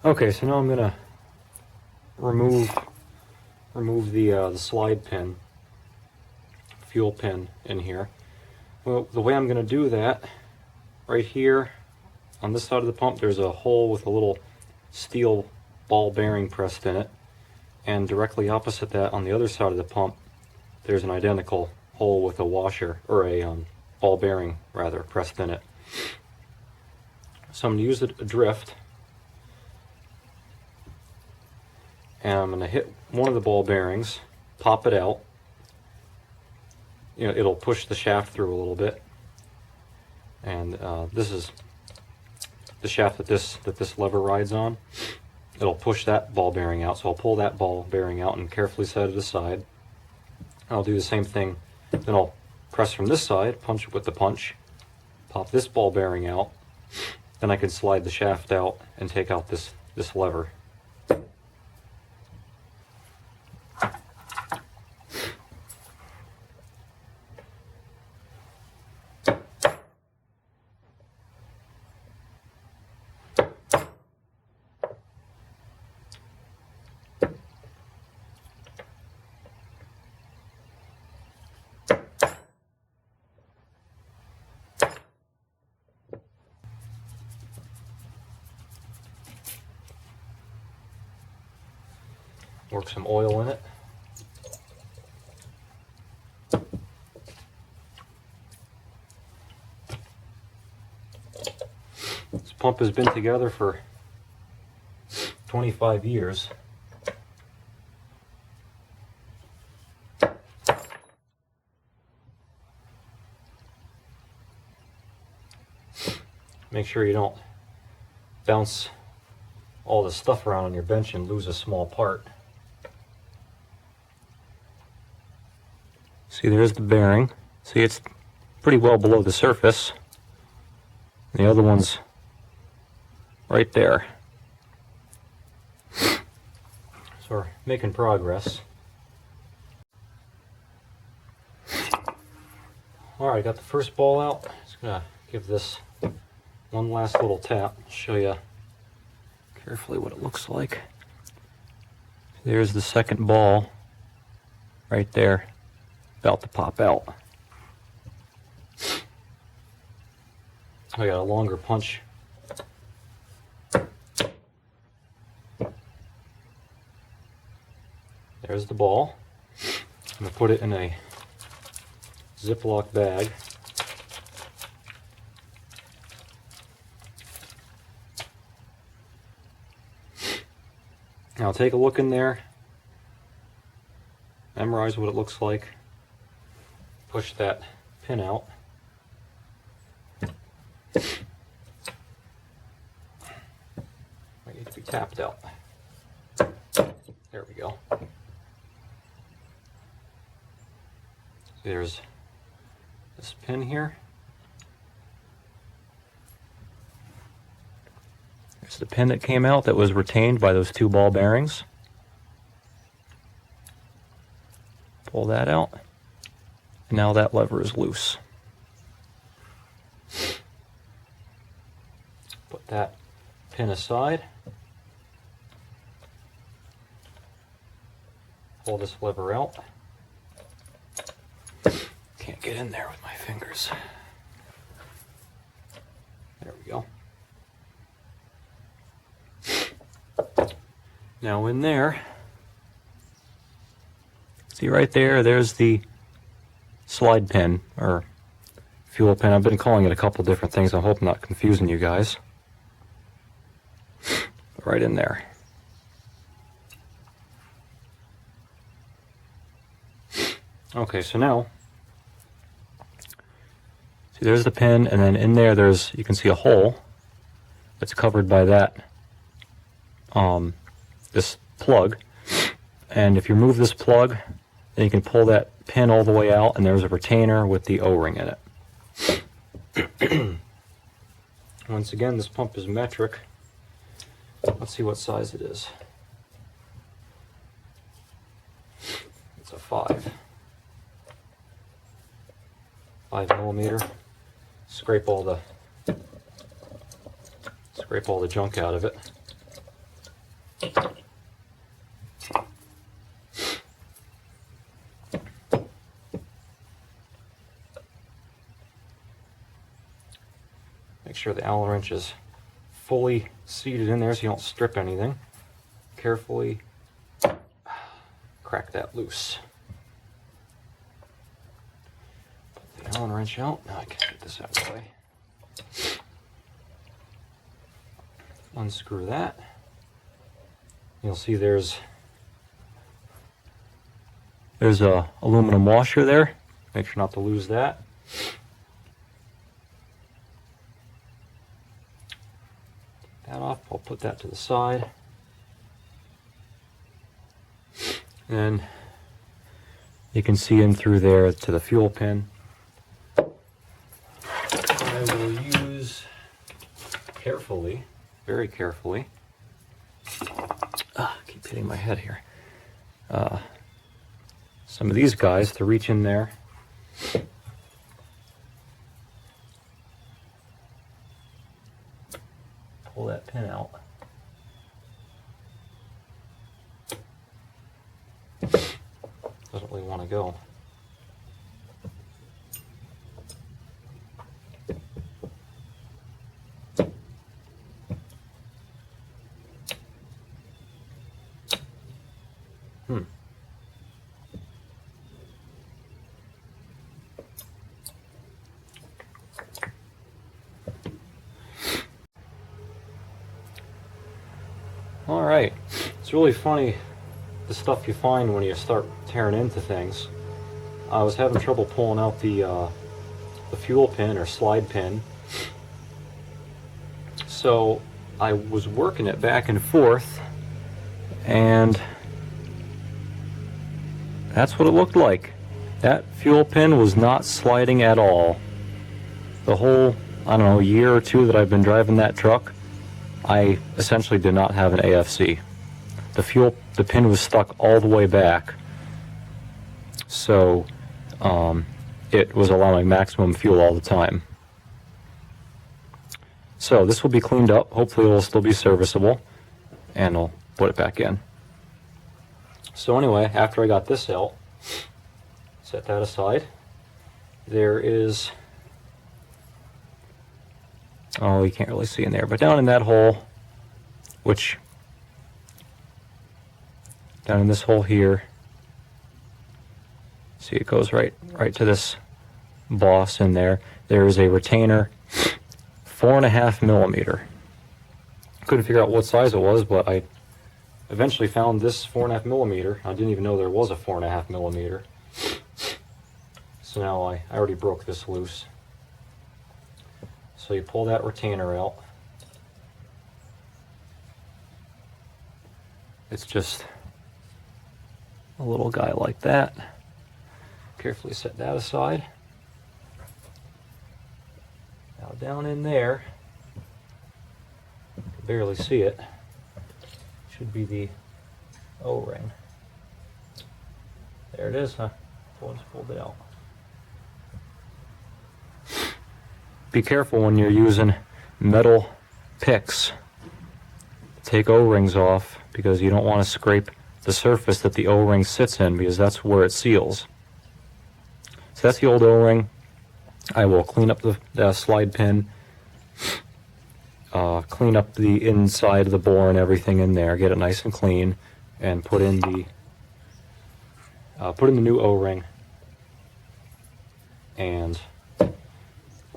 Okay, so now I'm gonna remove the slide pin, fuel pin in here. Well, the way I'm gonna do that, right here on this side of the pump, there's a hole with a little steel ball bearing pressed in it, and directly opposite that on the other side of the pump, there's an identical hole with a washer, or a ball bearing rather, pressed in it. So I'm gonna use a drift, and I'm gonna hit one of the ball bearings, pop it out. You know, it'll push the shaft through a little bit, and this is the shaft that this lever rides on. It'll push that ball bearing out, so I'll pull that ball bearing out and carefully set it aside. I'll do the same thing, then I'll press from this side, punch it with the punch, pop this ball bearing out, then I can slide the shaft out and take out this lever. Work some oil in it. This pump has been together for 25 years. Make sure you don't bounce all the stuff around on your bench and lose a small part. See, there's the bearing. See, it's pretty well below the surface. The other one's right there. So we're making progress. Alright, got the first ball out. Just gonna give this one last little tap. Show you carefully what it looks like. There's the second ball right there, about to pop out. I got a longer punch. There's the ball. I'm going to put it in a Ziploc bag. Now take a look in there, memorize what it looks like, push that pin out. Might need to be tapped out. There we go. There's this pin here. There's the pin that came out that was retained by those two ball bearings. Pull that out. And now that lever is loose. Put that pin aside. Pull this lever out. Can't get in there with my fingers. There we go. Now in there, see right there, there's the slide pin, or fuel pin. I've been calling it a couple different things. I hope I'm not confusing you guys. Right in there. Okay, so now, see there's the pin, and then in there you can see a hole that's covered by that, this plug. And if you remove this plug, then you can pull that pin all the way out, and there's a retainer with the O-ring in it. Once again, this pump is metric. Let's see what size it is. It's a 5 millimeter. Scrape all the junk out of it. Make sure the Allen wrench is fully seated in there so you don't strip anything. Carefully crack that loose. Put the Allen wrench out. Now I can get this out of the way. Unscrew that. You'll see there's a aluminum washer there. Make sure not to lose that. That off. I'll put that to the side. And you can see in through there to the fuel pin. I will use carefully, very carefully. Keep hitting my head here. Some of these guys to reach in there. Pull that pin out. Doesn't really want to go. All right, it's really funny the stuff you find when you start tearing into things. I was having trouble pulling out the fuel pin or slide pin, so I was working it back and forth, and that's what it looked like. That fuel pin was not sliding at all. The whole, I don't know, year or two that I've been driving that truck, I essentially did not have an AFC. The pin was stuck all the way back, so it was allowing maximum fuel all the time. So this will be cleaned up. Hopefully it will still be serviceable, and I'll put it back in. So anyway, after I got this out, set that aside. There is, oh, you can't really see in there, but down in that hole, which, down in this hole here, see it goes right to this boss in there. There is a retainer, 4.5 millimeter. Couldn't figure out what size it was, but I eventually found this 4.5 millimeter. I didn't even know there was a 4.5 millimeter. So now I already broke this loose. So you pull that retainer out. It's just a little guy like that. Carefully set that aside. Now down in there, you can barely see it, should be the O-ring. There it is, huh? Just pulled it out. Be careful when you're using metal picks. Take O-rings off, because you don't want to scrape the surface that the O-ring sits in, because that's where it seals. So that's the old O-ring. I will clean up the slide pin, clean up the inside of the bore and everything in there, get it nice and clean, and put in the new O-ring and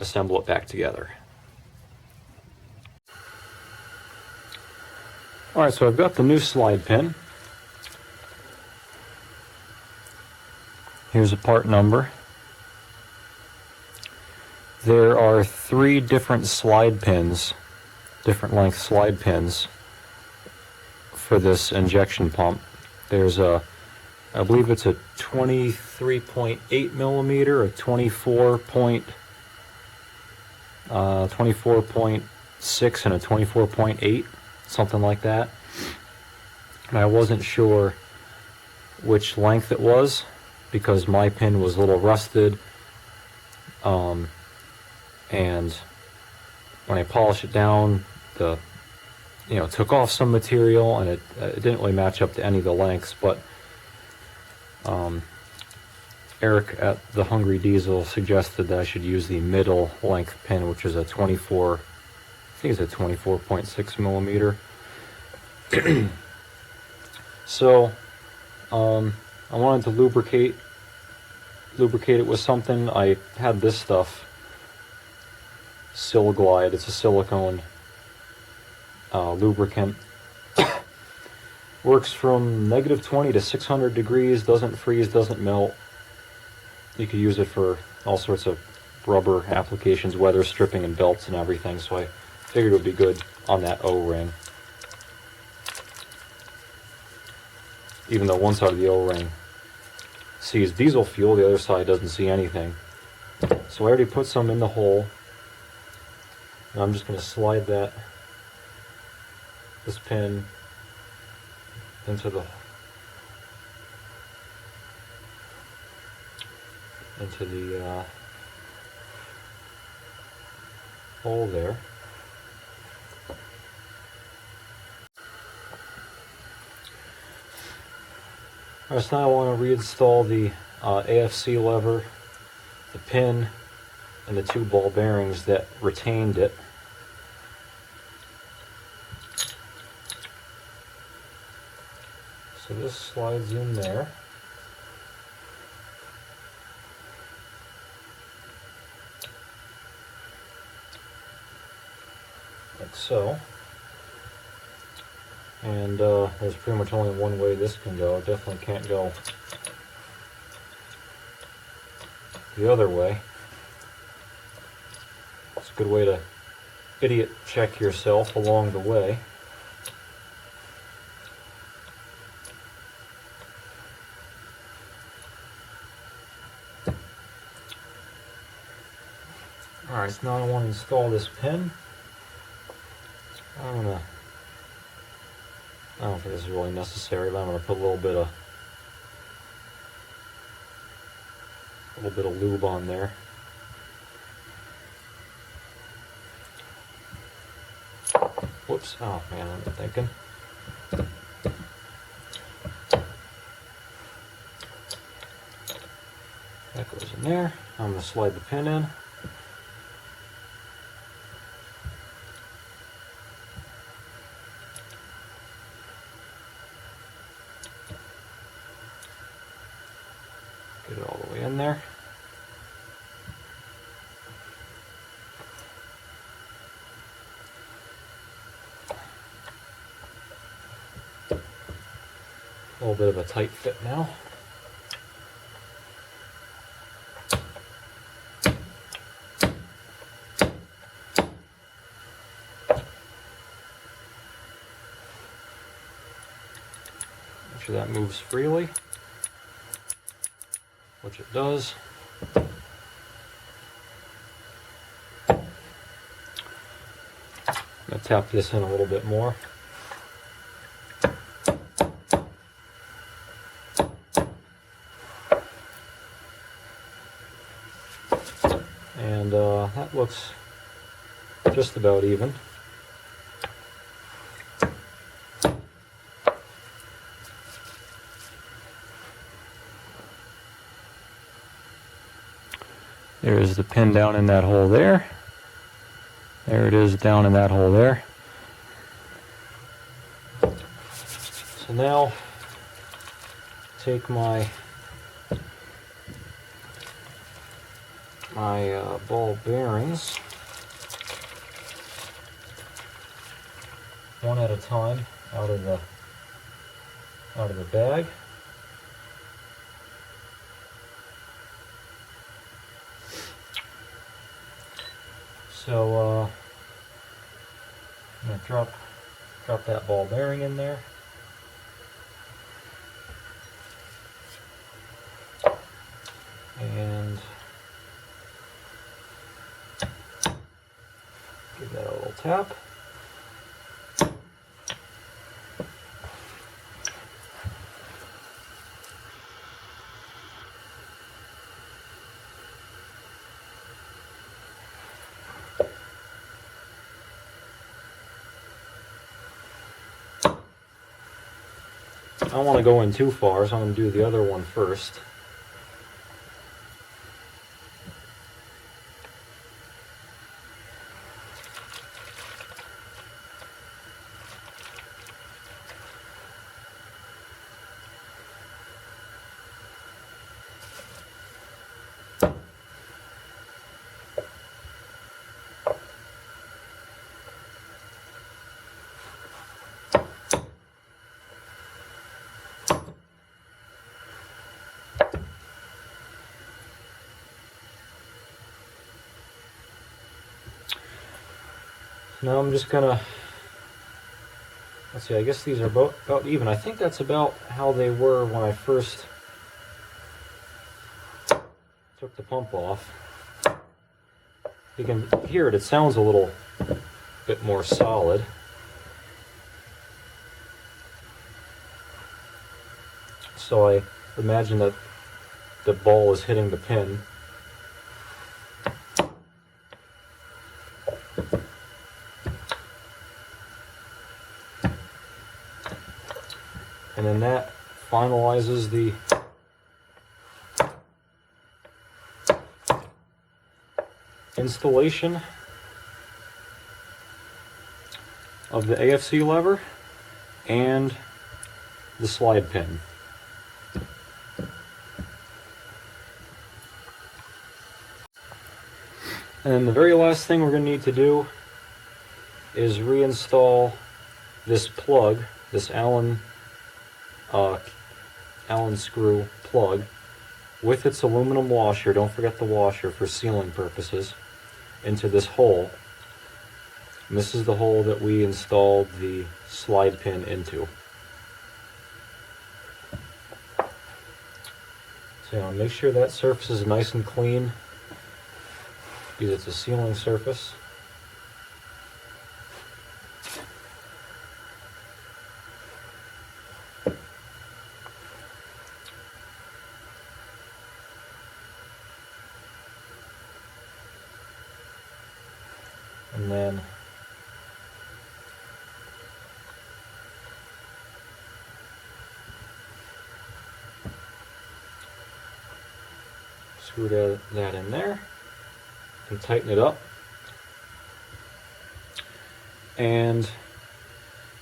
assemble it back together. Alright, so I've got the new slide pin. Here's a part number. There are 3 different slide pins, different length slide pins for this injection pump. There's a, I believe it's a 23.8 millimeter, a 24.6 and a 24.8, something like that. And I wasn't sure which length it was because my pin was a little rusted, and when I polish it down, the took off some material, and it didn't really match up to any of the lengths, but Eric at the Hungry Diesel suggested that I should use the middle length pin, which is a 24, I think it's a 24.6 millimeter. So I wanted to lubricate it with something. I had this stuff, Sil-Glide. It's a silicone lubricant. Works from -20 to 600 degrees, doesn't freeze, doesn't melt. You could use it for all sorts of rubber applications, weather stripping and belts and everything, so I figured it would be good on that O-ring. Even though one side of the O-ring sees diesel fuel, the other side doesn't see anything. So I already put some in the hole, and I'm just going to slide this pin into the hole there. Alright, so now I want to reinstall the AFC lever, the pin, and the two ball bearings that retained it. So this slides in there. Like so. And there's pretty much only one way this can go. It definitely can't go the other way. It's a good way to idiot check yourself along the way. Alright, so now I want to install this pin. I don't think this is really necessary, but I'm going to put a little bit of lube on there. Whoops! Oh man, I'm thinking. That goes in there. I'm going to slide the pin in. Get it all the way in there. A little bit of a tight fit now. Make sure that moves freely, which it does. I'm going to tap this in a little bit more. And that looks just about even. There is the pin down in that hole there. There it is down in that hole there. So now take my ball bearings one at a time out of the bag. So I'm going to drop that ball bearing in there. And give that a little tap. I don't want to go in too far, so I'm going to do the other one first. Now I'm just gonna, let's see, I guess these are about even. I think that's about how they were when I first took the pump off. You can hear it, it sounds a little bit more solid. So I imagine that the ball is hitting the pin. And then that finalizes the installation of the AFC lever and the slide pin. And then the very last thing we're going to need to do is reinstall this plug, this Allen screw plug with its aluminum washer, don't forget the washer for sealing purposes, into this hole. And this is the hole that we installed the slide pin into. So make sure that surface is nice and clean, because it's a sealing surface. And then screw that in there and tighten it up. And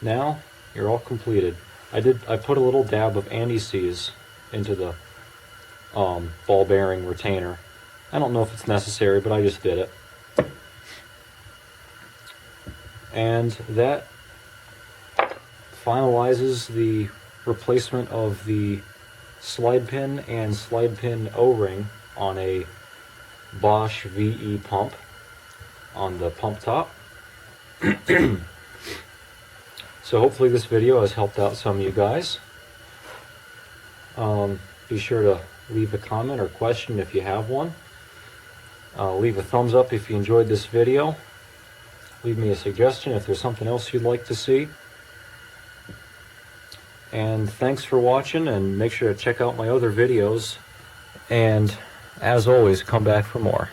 now you're all completed. I put a little dab of anti-seize into the ball bearing retainer. I don't know if it's necessary, but I just did it. And that finalizes the replacement of the slide pin and slide pin O-ring on a Bosch VE pump on the pump top. So hopefully this video has helped out some of you guys. Be sure to leave a comment or question if you have one. Leave a thumbs up if you enjoyed this video. Leave me a suggestion if there's something else you'd like to see. And thanks for watching, and make sure to check out my other videos. And as always, come back for more.